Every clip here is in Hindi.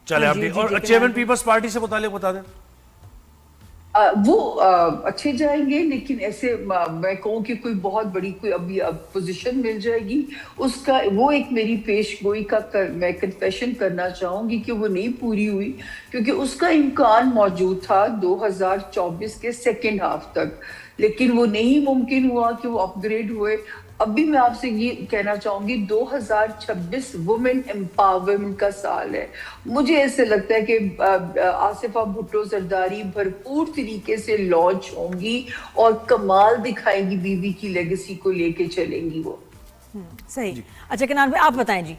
चले आप भी। और चेयरमैन पीपल्स पार्टी से मुतालिक बता दें। वो अच्छे जाएंगे, लेकिन ऐसे मैं कहूँ कि कोई बहुत बड़ी कोई अभी पोजीशन मिल जाएगी उसका, वो एक मेरी पेशगोई का मैं कन्फेशन करना चाहूंगी कि वो नहीं पूरी हुई, क्योंकि उसका इम्कान मौजूद था 2024 के सेकेंड हाफ तक, लेकिन वो नहीं मुमकिन हुआ कि वो अपग्रेड हुए। अभी मैं आपसे ये कहना चाहूंगी 2026 वुमेन एम्पावरमेंट का साल है। मुझे ऐसे लगता है कि आसिफा भुट्टो जरदारी भरपूर तरीके से लॉन्च होंगी और कमाल दिखाएंगी, बीवी की लेगेसी को लेके चलेंगी वो। सही। अच्छा किनान भाई आप बताएं जी,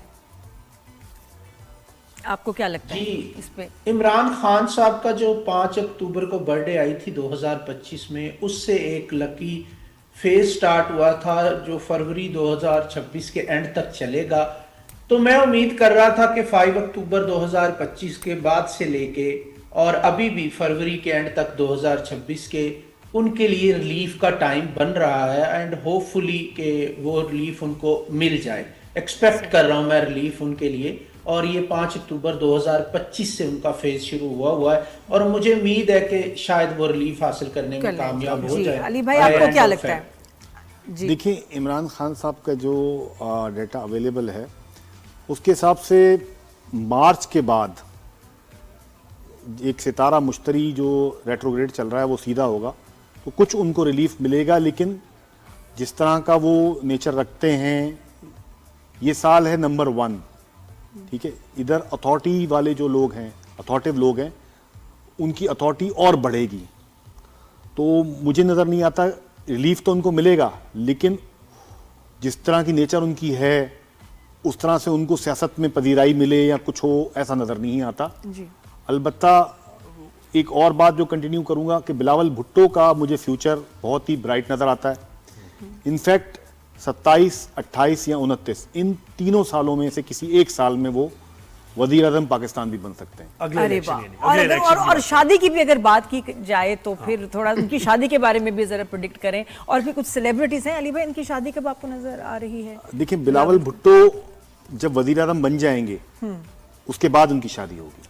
आपको क्या लगता है इस पे? इमरान खान साहब का जो 5 अक्टूबर को बर्थडे आई थी 2025 में, उससे एक लकी फेज स्टार्ट हुआ था जो फरवरी 2026 के एंड तक चलेगा। तो मैं उम्मीद कर रहा था कि 5 अक्टूबर 2025 के बाद से लेके और अभी भी फरवरी के एंड तक 2026 के उनके लिए रिलीफ का टाइम बन रहा है, एंड होपफुली कि वो रिलीफ उनको मिल जाए। एक्सपेक्ट कर रहा हूँ मैं रिलीफ उनके लिए, और ये 5 अक्टूबर 2025 से उनका फेज शुरू हुआ है, और मुझे उम्मीद है कि शायद वो रिलीफ हासिल करने में कामयाब हो जाए। अली भाई आपको क्या लगता है? देखिए, इमरान खान साहब का जो डेटा अवेलेबल है उसके हिसाब से मार्च के बाद एक सितारा मुश्तरी जो रेट्रोग्रेड चल रहा है वो सीधा होगा, तो कुछ उनको रिलीफ मिलेगा। लेकिन जिस तरह का वो नेचर रखते हैं, ये साल है नंबर 1, ठीक है। इधर अथॉरिटी वाले जो लोग हैं, अथॉरिटिव लोग हैं, उनकी अथॉरिटी और बढ़ेगी। तो मुझे नज़र नहीं आता, रिलीफ तो उनको मिलेगा, लेकिन जिस तरह की नेचर उनकी है उस तरह से उनको सियासत में पजीराई मिले या कुछ हो, ऐसा नज़र नहीं आता जी। अलबत्ता एक और बात जो कंटिन्यू करूंगा कि बिलावल भुट्टो का मुझे फ्यूचर बहुत ही ब्राइट नज़र आता है। इनफैक्ट 27, 28 या 29 इन तीनों सालों में से किसी एक साल में वो वज़ीर आज़म पाकिस्तान भी बन सकते हैं। अरे वाह। और शादी की भी अगर बात की जाए तो फिर थोड़ा उनकी शादी के बारे में भी जरा प्रेडिक्ट करें। और फिर कुछ सेलिब्रिटीज हैं अली भाई, इनकी शादी कब आपको नजर आ रही है? देखिए, बिलावल भुट्टो जब वज़ीर आज़म बन जाएंगे उसके बाद उनकी शादी होगी।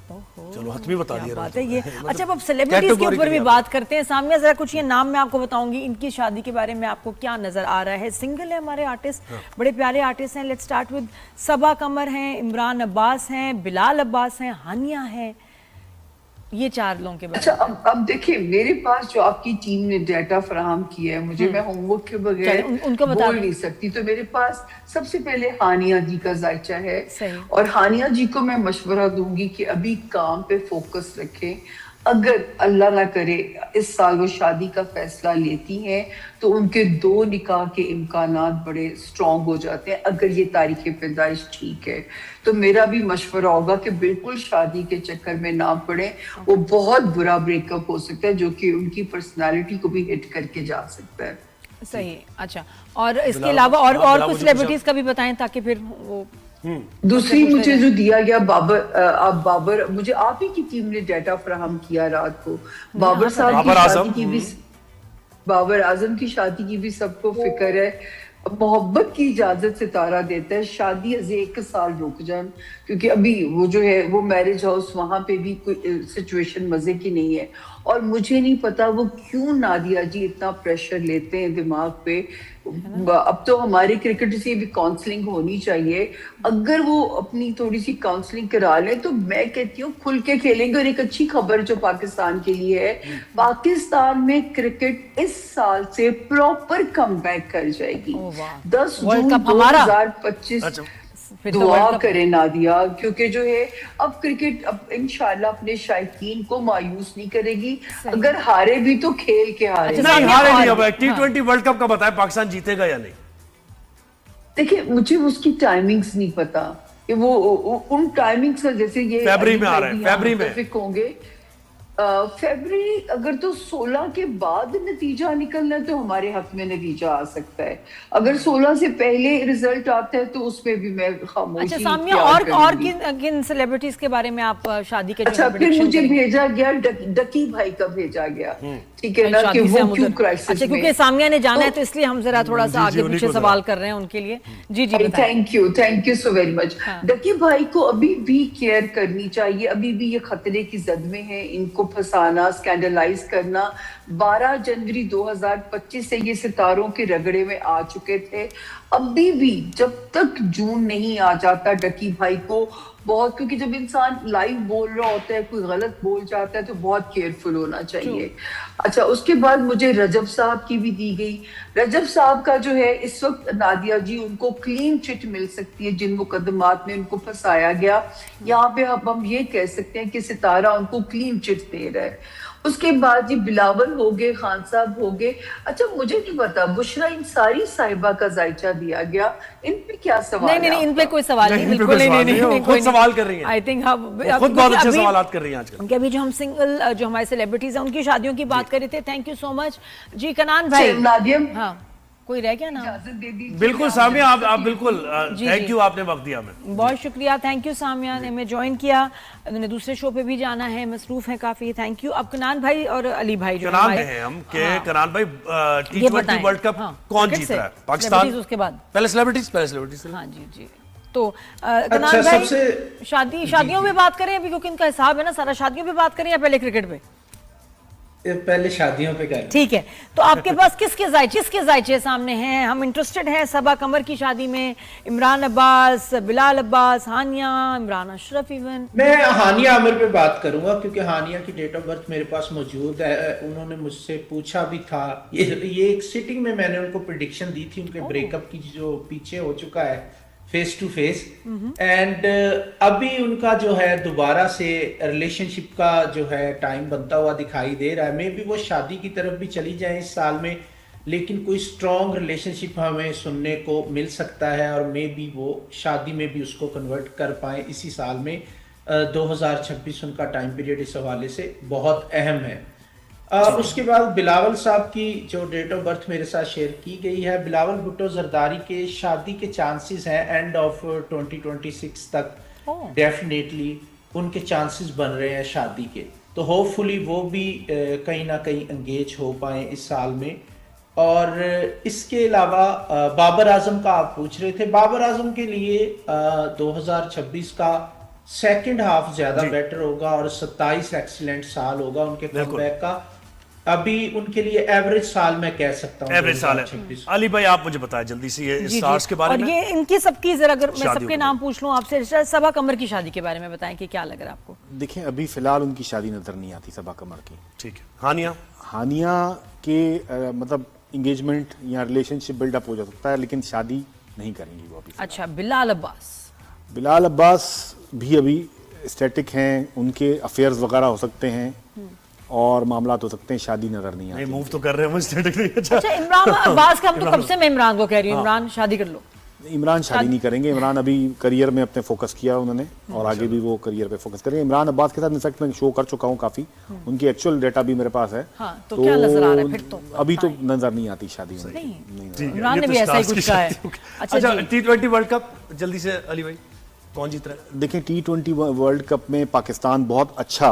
चलो हतमी बता दिया बात है ये। अच्छा, अब सेलिब्रिटीज के ऊपर भी बात करते हैं। सामने जरा कुछ ये नाम मैं आपको बताऊंगी, इनकी शादी के बारे में आपको क्या नजर आ रहा है? सिंगल है हमारे आर्टिस्ट, बड़े प्यारे आर्टिस्ट हैं। लेट्स स्टार्ट विद सबा कमर हैं, इमरान अब्बास हैं, बिलाल अब्बास हैं, हानिया है। ये 4 लोगों के बारे में। अच्छा, अब देखिए, मेरे पास जो आपकी टीम ने डाटा फराहम किया है, मुझे मैं होमवर्क के बगैर उनको बता बोल नहीं सकती। तो मेरे पास सबसे पहले हानिया जी का जायचा है, और हानिया जी को मैं मशवरा दूंगी कि अभी काम पे फोकस रखें। अगर अल्लाह ना करे इस साल वो शादी का फैसला लेती हैं तो उनके 2 निकाह के इम्कानात बड़े स्ट्रॉन्ग हो जाते हैं, अगर ये तारीख पैदाइश ठीक है। तो मेरा भी मशवरा होगा कि बिल्कुल शादी के चक्कर में ना पड़े। वो बहुत बुरा ब्रेकअप हो सकता है जो कि उनकी पर्सनालिटी को भी हिट करके जा सकता है। सही। अच्छा, और इसके अलावा और कुछ सेलिब्रिटीज का भी बताएं ताकि फिर वो दूसरी मुझे जो दिया गया बाबर, मुझे आप ही की टीम ने डाटा फराहम किया रात को। बाबर साहब की शादी की भी, बाबर आजम की शादी की भी सबको फिक्र है। मोहब्बत की इजाजत सितारा देता है, शादी अजे 1 साल रुक जान, क्योंकि अभी वो जो है वो मैरिज हाउस, वहां पे भी कोई सिचुएशन मजे की नहीं है। और मुझे नहीं पता वो क्यों नादिया जी इतना प्रेशर लेते हैं दिमाग पे। अब तो हमारे क्रिकेटर से भी काउंसलिंग होनी चाहिए। अगर वो अपनी थोड़ी सी काउंसलिंग करा ले तो मैं कहती हूँ खुल के खेलेंगे। और एक अच्छी खबर जो पाकिस्तान के लिए है, पाकिस्तान में क्रिकेट इस साल से प्रॉपर कमबैक कर जाएगी। 10 जून 2025 दुआ करें नादिया, क्योंकि जो है अब क्रिकेट अब इंशाल्लाह अपने शायकीन को मायूस नहीं करेगी। अगर हारे भी तो खेल के हारे। नहीं हारे नहीं। अब T20 वर्ल्ड कप का बताएं, पाकिस्तान जीतेगा या नहीं? देखिए, मुझे उसकी टाइमिंग्स नहीं पता कि वो उन टाइमिंग्स का, जैसे ये फरवरी में आ रहे हैं, फरवरी में होंगे। फरवरी अगर तो 16 के बाद नतीजा निकलना है तो हमारे हक में नतीजा आ सकता है। अगर 16 से पहले रिजल्ट आता है तो उसमें भी मैं खामोशी। अच्छा, सामने और किन सेलिब्रिटीज के बारे में आप शादी के? अच्छा, फिर मुझे भेजा गया डकी भाई का भेजा गया। ठीक है ना, कि शादी से वो हम क्यों उधर- क्राइसिस अच्छा, में। क्योंकि सामिया ने जाना है तो इसलिए हम जरा थोड़ा सा जी, आगे उन्हीं पीछे को सवाल जरा। कर रहे हैं उनके लिए। जी जी बताएं। Thank you so very much. हाँ। डकी भाई को अभी भी केयर करनी चाहिए, अभी भी ये खतरे की जद में है, इनको फंसाना, स्कैंडलाइज करना। 12 जनवरी 2025 से ये सितारों के रगड़े में आ चुके थे। अभी भी जब तक जून नहीं आ जाता डकी भाई को बहुत, क्योंकि जब इंसान लाइव बोल रहा होता है, कोई गलत बोल जाता है तो बहुत केयरफुल होना चाहिए। अच्छा, उसके बाद मुझे रजब साहब की भी दी गई। रजब साहब का जो है इस वक्त नादिया जी उनको क्लीन चिट मिल सकती है जिन मुकदमात में उनको फंसाया गया। यहाँ पे अब हम ये कह सकते हैं कि सितारा उनको क्लीन चिट दे रहा है। उसके बाद जी बिलावल हो गए, खान साहब हो गए। अच्छा, मुझे नहीं पता बुशरा इंसारी साहिबा का जायचा दिया गया, इन पे क्या सवाल नहीं नहीं नहीं, इन पे कोई सवाल नहीं, नहीं, इन पे बिल्कुल कोई नहीं सवाल नहीं नहीं है, नहीं, वो कोई खुद नहीं। सवाल कर रही हैं। आई थिंक वो खुद बहुत अच्छे सवाल कर रही हैं आजकल। क्योंकि अभी जो हम सिंगल जो हमारे सेलिब्रिटीज हैं उनकी शादियों की बात कर रहे थे। थैंक यू सो मच जी। कनान भाई, नादिया हाँ कोई रह गया ना? इजाजत दे दीजिए। बिल्कुल सामिया, आप बिल्कुल जी, थैंक जी। यू, आपने वक्त दिया हमें। बहुत शुक्रिया, थैंक यू सामिया ने हमें ज्वाइन किया। उन्होंने दूसरे शो पे भी जाना है, मसरूफ है काफी। Thank you. अब कनान भाई और अली भाई जो कनान हमारे- में हैं हम के हाँ। कनान भाई, ये T20 बताएं। वर्ल्ड कप हाँ, कौन क्रिकेट जीत से? रहा है? पाकिस्तान। सेलिब्रिटीज उसके बाद। पहले सेलिब्रिटीज। हाँ जी जी। तो कनान भाई, शादियों पे बात करें अभी, क्योंकि इनका हिसाब है ना सारा। शादियों पे बात करें या पहले क्रिकेट पे? पहले शादियों पे कर। ठीक है, तो आपके पास किसके जायचे सामने हैं? हम इंटरेस्टेड हैं सबा कमर की शादी में। इमरान अब्बास, बिलाल अब्बास, हानिया, इमरान अशरफ इवन। मैं हानिया आमिर पे बात करूंगा क्योंकि हानिया की डेट ऑफ बर्थ मेरे पास मौजूद है। उन्होंने मुझसे पूछा भी था, ये एक सिटिंग में मैंने उनको प्रिडिक्शन दी थी उनके ब्रेकअप की, जो पीछे हो चुका है फेस टू फेस। एंड अभी उनका जो है दोबारा से रिलेशनशिप का जो है टाइम बनता हुआ दिखाई दे रहा है। मे बी वो शादी की तरफ भी चली जाए इस साल में, लेकिन कोई स्ट्रॉन्ग रिलेशनशिप हमें सुनने को मिल सकता है और मे बी वो शादी में भी उसको कन्वर्ट कर पाए इसी साल में। 2026 उनका टाइम पीरियड इस हवाले से बहुत अहम है। उसके बाद बिलावल साहब की जो डेट ऑफ बर्थ मेरे साथ शेयर की गई है, बिलावल भुट्टो जरदारी के शादी के चांसेस हैं एंड ऑफ 2026 तक। डेफिनेटली उनके चांसेस बन रहे हैं शादी के, तो होपफुली वो भी कहीं ना कहीं एंगेज हो पाए इस साल में। और इसके अलावा बाबर आजम का आप पूछ रहे थे। बाबर आजम के लिए 2026 का सेकंड हाफ ज्यादा बेटर होगा और 27 एक्सीलेंट साल होगा उनके कमबैक का। अभी उनके लिए एवरेज साल मैं कह सकता हूँ, एवरेज साल है। अली भाई आप मुझे बताएं जल्दी से ये स्टार्स के बारे में। और ये इनकी सबकी जरा अगर मैं शादियों सबके के नाम पूछ लूं आपसे, सबा कमर की शादी के बारे में बताएं कि क्या लग रहा है आपको? देखें, अभी फिलहाल उनकी शादी नजर नहीं आती सबा कमर की। ठीक है। हानिया हानिया के मतलब इंगेजमेंट या रिलेशनशिप बिल्डअप हो जा सकता है, लेकिन शादी नहीं करेंगी वो अभी। अच्छा, बिलाल अब्बास। बिलाल अब्बास भी अभी स्टैटिक हैं, उनके अफेयर्स वगैरह हो सकते हैं और मामलात हो सकते हैं, शादी नजर नहीं आती। मूव तो कर रहे हैं मुझे। अच्छा, इमरान अब्बास का हम तो कब से मैं इमरान को कह रही हूँ, इमरान शादी कर लो। इमरान शादी नहीं करेंगे। इमरान अभी करियर में अपने फोकस किया उन्होंने और आगे भी वो करियर पे फोकस करेंगे। इमरान अब्बास के साथ इनफैक्ट मैं शो कर चुका हूँ काफी, उनकी एक्चुअल डेटा भी मेरे पास है। हाँ, तो क्या नजर आ रहा है फिर? तो अभी तो नजर नहीं आती शादी में। नहीं, इमरान ने भी ऐसा ही कुछ कहा है। अच्छा, T20 वर्ल्ड कप जल्दी से अली भाई कौन जीत रहा है? देखिए, T20 वर्ल्ड कप में पाकिस्तान बहुत अच्छा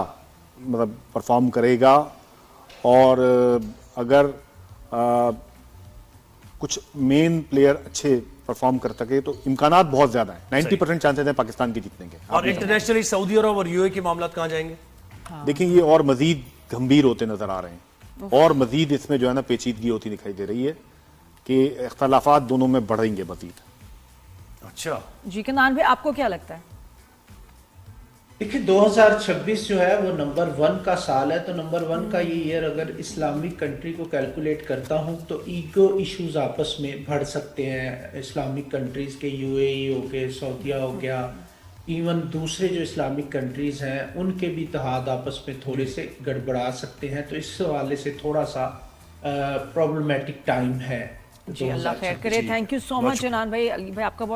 मतलब परफॉर्म करेगा और अगर कुछ मेन प्लेयर अच्छे परफॉर्म कर सके तो इम्कानात बहुत ज्यादा है। 90% चांसेस हैं पाकिस्तान के जीतने के। और इंटरनेशनली सऊदी अरब और यूएई के मामला कहाँ जाएंगे? देखिए, ये और मजीद गंभीर होते नजर आ रहे हैं और मजीद इसमें जो है ना पेचीदगी होती दिखाई दे रही है कि इख्तलाफात दोनों में बढ़ेंगे मजीद। अच्छा जी, कनान भाई आपको क्या लगता है? देखिए, 2026 जो है वो नंबर 1 का साल है, तो नंबर 1 का ये ईयर अगर इस्लामिक कंट्री को कैलकुलेट करता हूँ तो ईगो इश्यूज आपस में बढ़ सकते हैं। इस्लामिक कंट्रीज के यूएई हो गए, सऊदीया हो गया, इवन दूसरे जो इस्लामिक कंट्रीज हैं उनके भी इत्तेहाद आपस में थोड़े से गड़बड़ा सकते हैं। तो इस हवाले से थोड़ा सा प्रॉब्लमेटिक टाइम है। जी, अल्लाह खैर करे। थैंक यू सो मच इनान भाई। अली भाई आपका